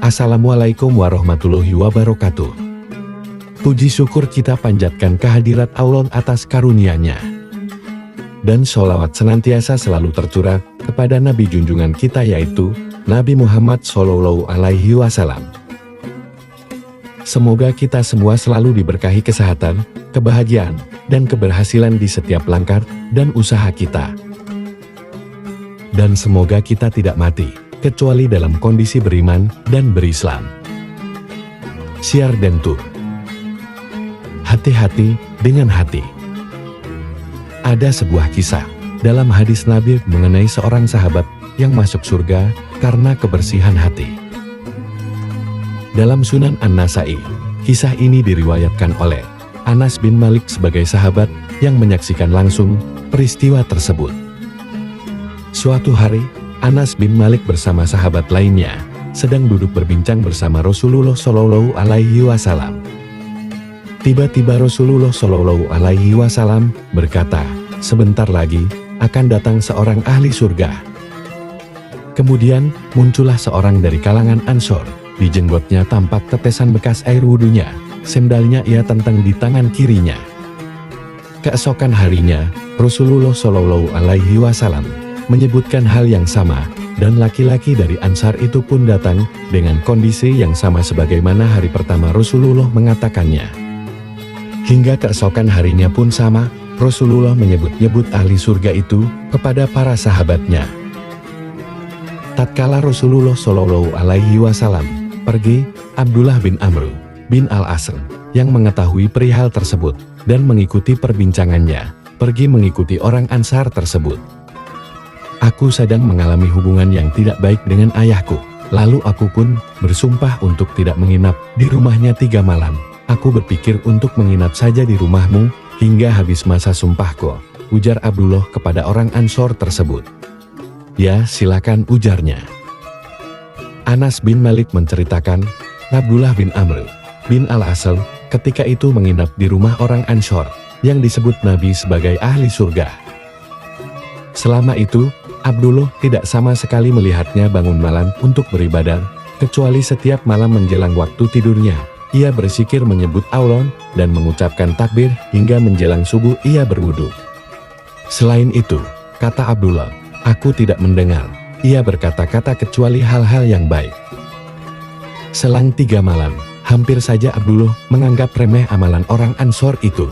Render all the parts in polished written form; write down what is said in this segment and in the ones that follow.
Assalamualaikum warahmatullahi wabarakatuh. Puji syukur kita panjatkan kehadirat Allah atas karunia-Nya. Dan sholawat senantiasa selalu tercurah kepada Nabi junjungan kita yaitu Nabi Muhammad Shallallahu Alaihi Wasallam. Semoga kita semua selalu diberkahi kesehatan, kebahagiaan, dan keberhasilan di setiap langkah dan usaha kita. Dan semoga kita tidak mati, kecuali dalam kondisi beriman dan berislam. Syiar dan tur. Hati-hati dengan hati. Ada sebuah kisah dalam hadis Nabi mengenai seorang sahabat yang masuk surga karena kebersihan hati. Dalam Sunan An-Nasai, kisah ini diriwayatkan oleh Anas bin Malik sebagai sahabat yang menyaksikan langsung peristiwa tersebut. Suatu hari, Anas bin Malik bersama sahabat lainnya sedang duduk berbincang bersama Rasulullah Shallallahu Alaihi Wasallam. Tiba-tiba Rasulullah Shallallahu Alaihi Wasallam berkata, "Sebentar lagi akan datang seorang ahli surga." Kemudian muncullah seorang dari kalangan Ansor. Di jenggotnya tampak tetesan bekas air wudhunya, sendalnya ia tentang di tangan kirinya. Keesokan harinya, Rasulullah Shallallahu Alaihi Wasallam menyebutkan hal yang sama, dan laki-laki dari Ansar itu pun datang dengan kondisi yang sama sebagaimana hari pertama Rasulullah mengatakannya. Hingga keesokan harinya pun sama, Rasulullah menyebut-nyebut ahli surga itu kepada para sahabatnya. Tatkala Rasulullah Shallallahu Alaihi Wasallam pergi, Abdullah bin Amr bin Al-As yang mengetahui perihal tersebut dan mengikuti perbincangannya, pergi mengikuti orang Ansar tersebut. "Aku sedang mengalami hubungan yang tidak baik dengan ayahku, lalu aku pun bersumpah untuk tidak menginap di rumahnya 3 malam. Aku berpikir untuk menginap saja di rumahmu hingga habis masa sumpahku," ujar Abdullah kepada orang Ansor tersebut. "Ya, silakan," ujarnya. Anas bin Malik menceritakan, Abdullah bin Amr bin Al-As ketika itu menginap di rumah orang Ansor yang disebut Nabi sebagai ahli surga. Selama itu, Abdullah tidak sama sekali melihatnya bangun malam untuk beribadah, kecuali setiap malam menjelang waktu tidurnya, ia berzikir menyebut Allah dan mengucapkan takbir hingga menjelang subuh ia berwudu. Selain itu, kata Abdullah, "Aku tidak mendengar ia berkata-kata kecuali hal-hal yang baik." Selang 3 malam, hampir saja Abdullah menganggap remeh amalan orang Ansor itu.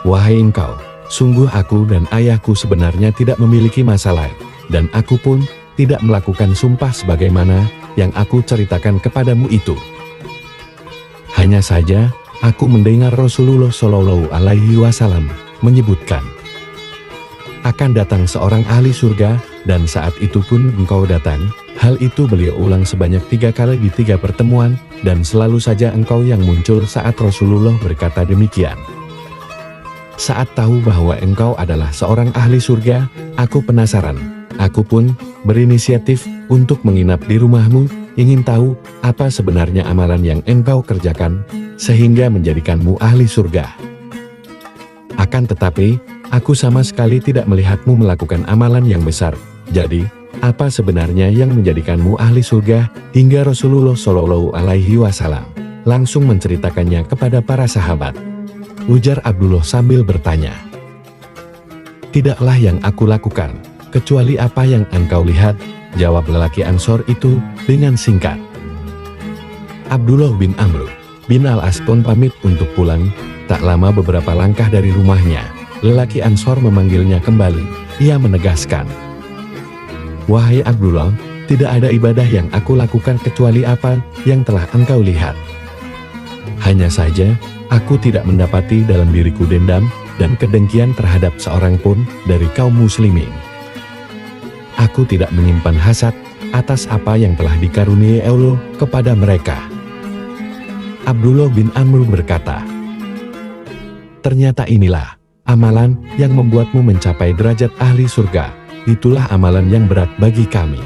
"Wahai engkau, sungguh aku dan ayahku sebenarnya tidak memiliki masalah, dan aku pun tidak melakukan sumpah sebagaimana yang aku ceritakan kepadamu itu. Hanya saja, aku mendengar Rasulullah Shallallahu Alaihi Wasallam menyebutkan, akan datang seorang ahli surga, dan saat itu pun engkau datang." Hal itu beliau ulang sebanyak 3 kali di 3 pertemuan, dan selalu saja engkau yang muncul saat Rasulullah berkata demikian. "Saat tahu bahwa engkau adalah seorang ahli surga, aku penasaran. Aku pun berinisiatif untuk menginap di rumahmu, ingin tahu apa sebenarnya amalan yang engkau kerjakan, sehingga menjadikanmu ahli surga. Akan tetapi, aku sama sekali tidak melihatmu melakukan amalan yang besar. Jadi, apa sebenarnya yang menjadikanmu ahli surga?" Hingga Rasulullah Shallallahu Alaihi Wasallam langsung menceritakannya kepada para sahabat. Ujar Abdullah sambil bertanya, "Tidaklah yang aku lakukan, kecuali apa yang engkau lihat," jawab lelaki Ansor itu dengan singkat. Abdullah bin Amr bin Al-As pun pamit untuk pulang. Tak lama beberapa langkah dari rumahnya, lelaki Ansor memanggilnya kembali. Ia menegaskan, "Wahai Abdullah, tidak ada ibadah yang aku lakukan kecuali apa yang telah engkau lihat. Hanya saja, aku tidak mendapati dalam diriku dendam dan kedengkian terhadap seorang pun dari kaum muslimin. Aku tidak menyimpan hasad atas apa yang telah dikaruniai Allah kepada mereka." Abdullah bin Amr berkata, "Ternyata inilah amalan yang membuatmu mencapai derajat ahli surga. Itulah amalan yang berat bagi kami."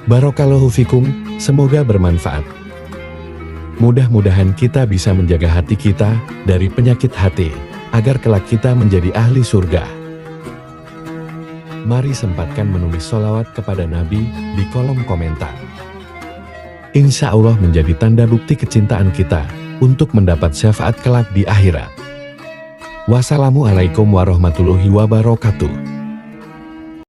Barakallahu fikum, semoga bermanfaat. Mudah-mudahan kita bisa menjaga hati kita dari penyakit hati, agar kelak kita menjadi ahli surga. Mari sempatkan menulis sholawat kepada Nabi di kolom komentar. insya Allah menjadi tanda bukti kecintaan kita untuk mendapat syafaat kelak di akhirat. Wassalamualaikum warahmatullahi wabarakatuh.